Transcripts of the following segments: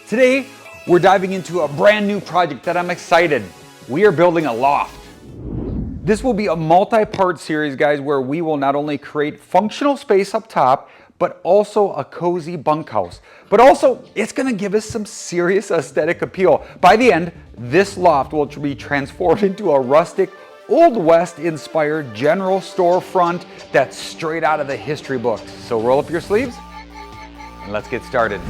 Today, we're diving into a brand new project that I'm excited. We are building a loft. This will be a multi-part series, guys, where we will not only create functional space up top, but also a cozy bunkhouse. But also, it's gonna give us some serious aesthetic appeal. By the end, this loft will be transformed into a rustic, Old West inspired general storefront that's straight out of the history books. So roll up your sleeves and let's get started.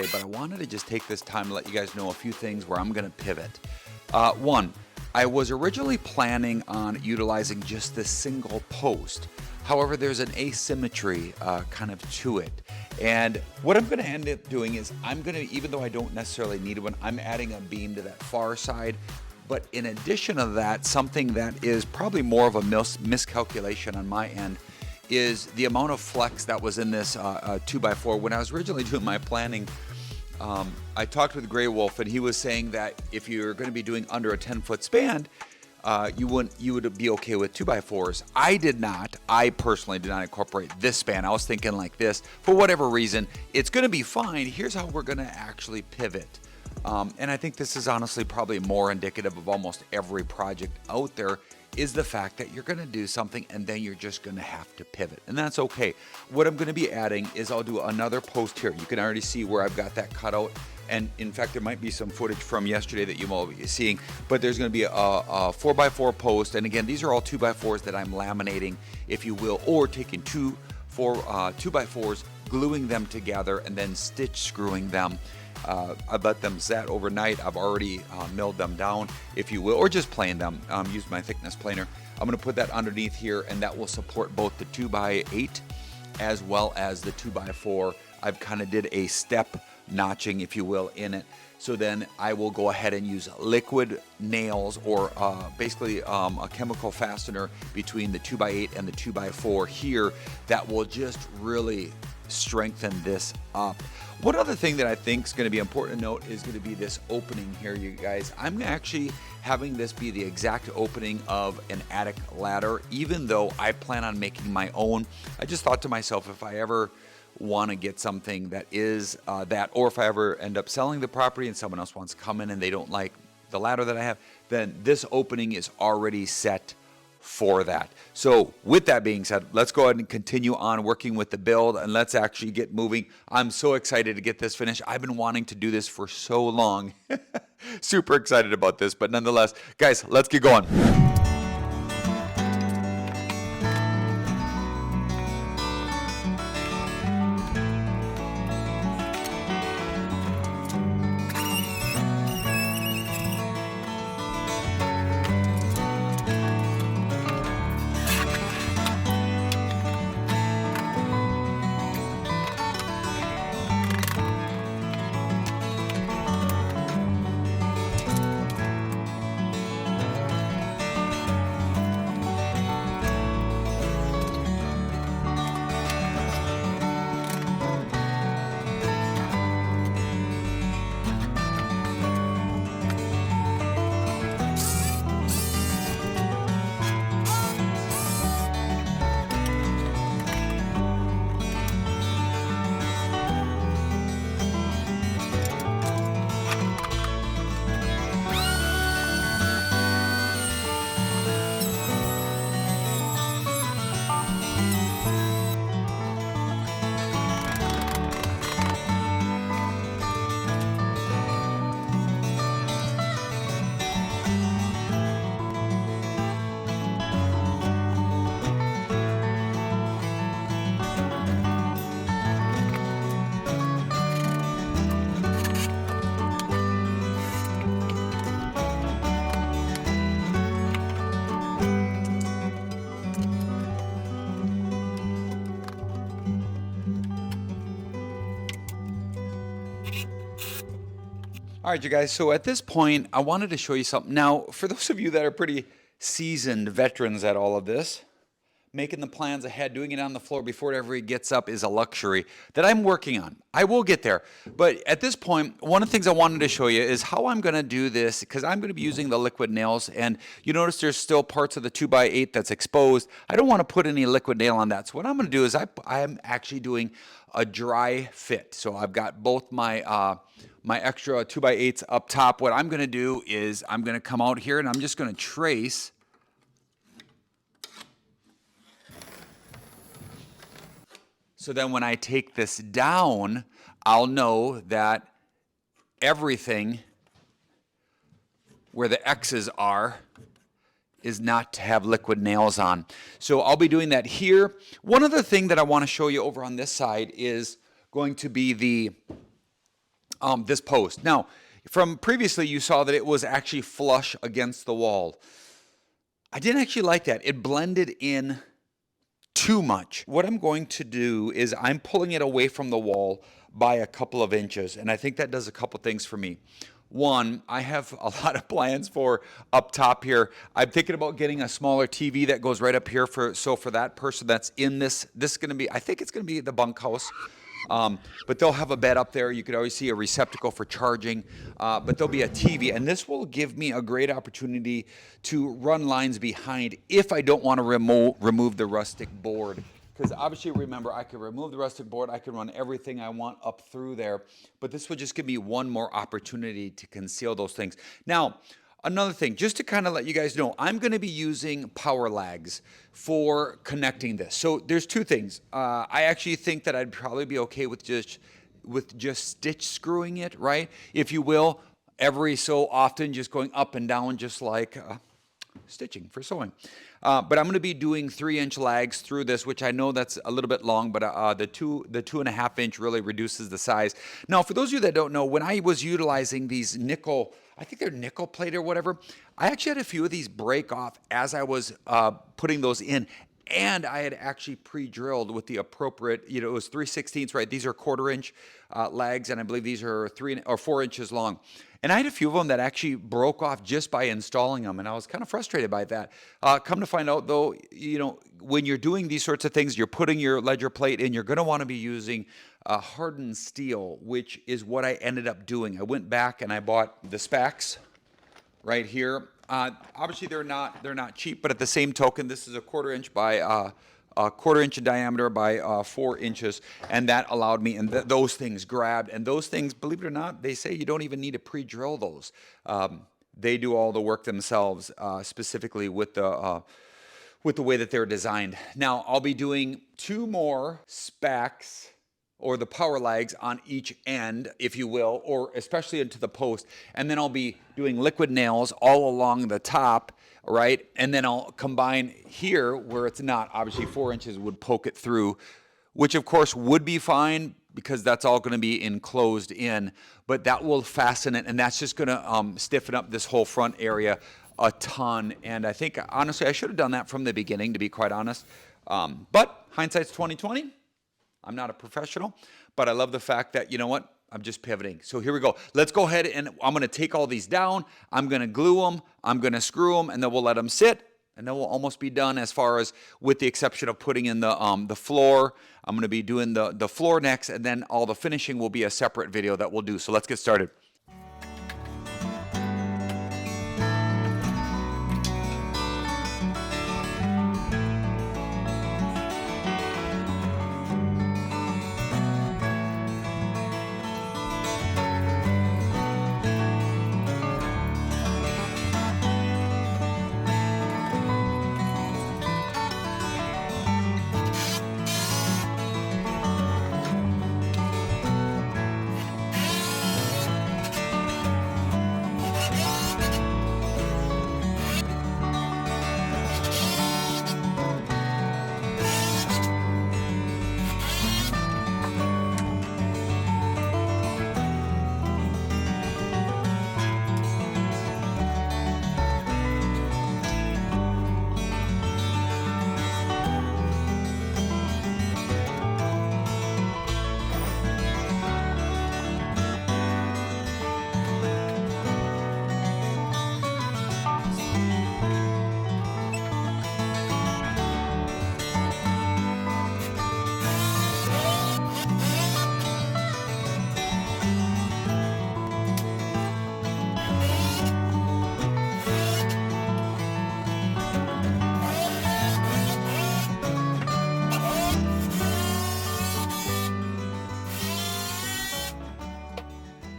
today, but I wanted to just take this time to let you guys know a few things where I'm going to pivot. One, I was originally planning on utilizing just this single post. However, there's an asymmetry kind of to it. And what I'm going to end up doing is I'm going to, even though I don't necessarily need one, I'm adding a beam to that far side. But in addition to that, something that is probably more of a miscalculation on my end is the amount of flex that was in this 2x4. When I was originally doing my planning, I talked with Gray Wolf, and he was saying that if you're going to be doing under a 10-foot span, you would be okay with 2x4s. I personally did not incorporate this span. I was thinking like this. For whatever reason, it's going to be fine. Here's how we're going to actually pivot. And I think this is honestly probably more indicative of almost every project out there, is the fact that you're going to do something and then you're just going to have to pivot, and that's okay. What I'm going to be adding is I'll do another post here. You can already see where I've got that cut out, and in fact there might be some footage from yesterday that you will be seeing, but there's going to be a 4x4 post, and again, these are all 2x4s that I'm laminating, if you will, or taking 2x4s, gluing them together, and then stitch screwing them. I let them set overnight. I've already milled them down, if you will, or just plane them. Use my thickness planer. I'm going to put that underneath here, and that will support both the 2x8 as well as the 2x4. I've kind of did a step notching, if you will, in it. So then I will go ahead and use liquid nails, or basically a chemical fastener between the 2x8 and the 2x4 here that will just really strengthen this up. One other thing that I think is going to be important to note is going to be this opening here, you guys. I'm actually having this be the exact opening of an attic ladder, even though I plan on making my own. I just thought to myself, if I ever want to get something that is that, or if I ever end up selling the property and someone else wants to come in and they don't like the ladder that I have, then this opening is already set for that. So with that being said, let's go ahead and continue on working with the build, and let's actually get moving. I'm so excited to get this finished. I've been wanting to do this for so long. Super excited about this, but nonetheless, guys, let's get going. All right, you guys, so at this point, I wanted to show you something. Now, for those of you that are pretty seasoned veterans at all of this, making the plans ahead, doing it on the floor before it ever gets up is a luxury that I'm working on. I will get there. But at this point, one of the things I wanted to show you is how I'm going to do this, because I'm going to be using the liquid nails, and you notice there's still parts of the 2x8 that's exposed. I don't want to put any liquid nail on that. So what I'm going to do is I'm actually doing a dry fit. So I've got both my my extra 2x8s up top. What I'm going to do is I'm going to come out here and I'm just going to trace so then when I take this down, I'll know that everything where the X's are is not to have liquid nails on. So I'll be doing that here. One other thing that I want to show you over on this side is going to be this post. Now, from previously you saw that it was actually flush against the wall. I didn't actually like that. It blended in too much. What I'm going to do is I'm pulling it away from the wall by a couple of inches, and I think that does a couple things for me. One, I have a lot of plans for up top here. I'm thinking about getting a smaller TV that goes right up here for that person that's in this is going to be, I think it's going to be the bunkhouse. But they'll have a bed up there. You could always see a receptacle for charging, but there'll be a TV, and this will give me a great opportunity to run lines behind if I don't want to remove the rustic board. Because obviously, remember, I can remove the rustic board, I can run everything I want up through there, but this will just give me one more opportunity to conceal those things. Now, another thing, just to kind of let you guys know, I'm going to be using power lags for connecting this. So there's two things. I actually think that I'd probably be okay with just stitch screwing it, right? If you will, every so often, just going up and down, just like stitching for sewing. But I'm going to be doing 3-inch lags through this, which I know that's a little bit long, but the 2.5 inch really reduces the size. Now, for those of you that don't know, when I was utilizing these nickel, I think they're nickel plate or whatever, I actually had a few of these break off as I was putting those in. And I had actually pre-drilled with the appropriate, it was 3/16, right? These are 1/4 inch lags, and I believe these are 3 or 4 inches long. And I had a few of them that actually broke off just by installing them, and I was kind of frustrated by that. Come to find out, though, when you're doing these sorts of things, you're putting your ledger plate in, you're going to want to be using hardened steel, which is what I ended up doing. I went back and I bought the specs right here. Obviously, they're not cheap, but at the same token, this is a 1/4 inch by a 1/4 inch in diameter by 4 inches, and that allowed me, and those things grabbed, and those things, believe it or not, they say you don't even need to pre-drill those. They do all the work themselves, specifically with the way that they're designed. Now, I'll be doing 2 more specs, or the power lags on each end, if you will, or especially into the post. And then I'll be doing liquid nails all along the top, right? And then I'll combine here where it's not. Obviously, 4 inches would poke it through, which of course would be fine because that's all going to be enclosed in, but that will fasten it, and that's just going to stiffen up this whole front area a ton. And I think, honestly, I should have done that from the beginning, to be quite honest. But hindsight's 20/20. I'm not a professional, but I love the fact that, you know what, I'm just pivoting. So here we go. Let's go ahead, and I'm going to take all these down. I'm going to glue them. I'm going to screw them, and then we'll let them sit, and then we'll almost be done as far as, with the exception of putting in the floor. I'm going to be doing the floor next, and then all the finishing will be a separate video that we'll do. So let's get started.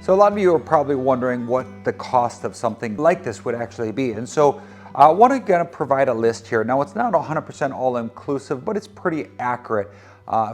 So a lot of you are probably wondering what the cost of something like this would actually be. And so I want to provide a list here. Now, it's not 100% all-inclusive, but it's pretty accurate.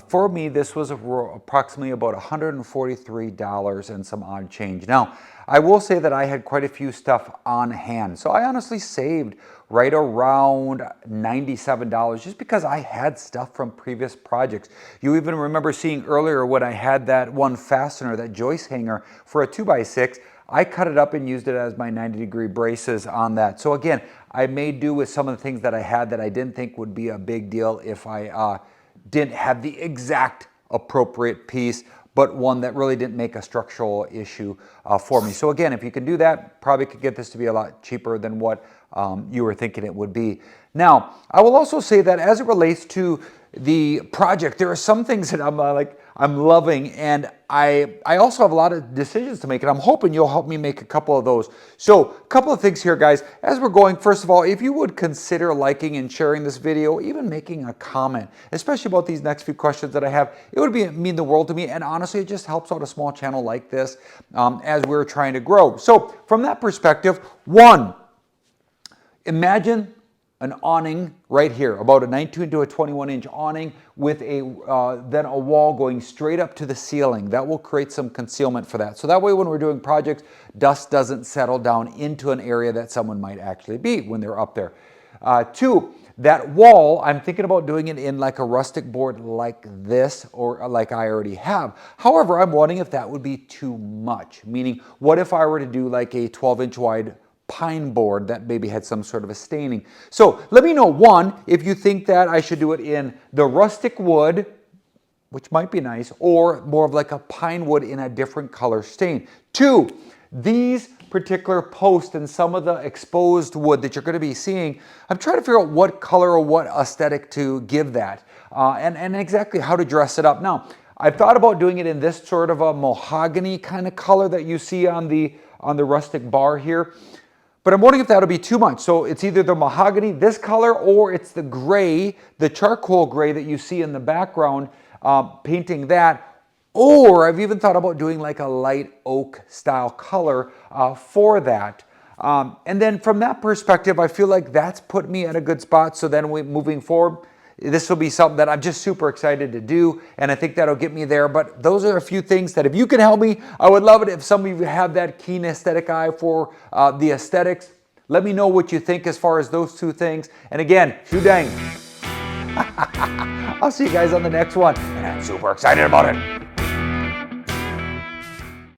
For me, this was approximately about $143 and some odd change. Now, I will say that I had quite a few stuff on hand. So I honestly saved right around $97, just because I had stuff from previous projects. You even remember seeing earlier when I had that one fastener, that joist hanger for a 2x6, I cut it up and used it as my 90-degree braces on that. So again, I made do with some of the things that I had that I didn't think would be a big deal if I didn't have the exact appropriate piece, but one that really didn't make a structural issue for me. So again, if you can do that, probably could get this to be a lot cheaper than what you were thinking it would be. Now, I will also say that as it relates to the project, there are some things that I'm loving, and I also have a lot of decisions to make, and I'm hoping you'll help me make a couple of those. So a couple of things here, guys. As we're going, first of all, if you would consider liking and sharing this video, even making a comment, especially about these next few questions that I have, it would mean the world to me, and honestly, it just helps out a small channel like this as we're trying to grow. So from that perspective, one, imagine an awning right here, about a 19 to a 21-inch awning with then a wall going straight up to the ceiling. That will create some concealment for that. So that way when we're doing projects, dust doesn't settle down into an area that someone might actually be when they're up there. Two, that wall, I'm thinking about doing it in like a rustic board like this, or like I already have. However, I'm wondering if that would be too much. Meaning, what if I were to do like a 12-inch wide pine board that maybe had some sort of a staining? So let me know, one, if you think that I should do it in the rustic wood, which might be nice, or more of like a pine wood in a different color stain. Two, these particular posts and some of the exposed wood that you're going to be seeing, I'm trying to figure out what color or what aesthetic to give that, and exactly how to dress it up. Now, I've thought about doing it in this sort of a mahogany kind of color that you see on the rustic bar here. But I'm wondering if that'll be too much. So it's either the mahogany, this color, or it's the gray, the charcoal gray that you see in the background, painting that. Or I've even thought about doing like a light oak style color for that. And then from that perspective, I feel like that's put me at a good spot. So then moving forward, this will be something that I'm just super excited to do, and I think that'll get me there. But those are a few things that if you can help me, I would love it if some of you have that keen aesthetic eye for the aesthetics. Let me know what you think as far as those two things. And again, shoot dang. I'll see you guys on the next one, and I'm super excited about it.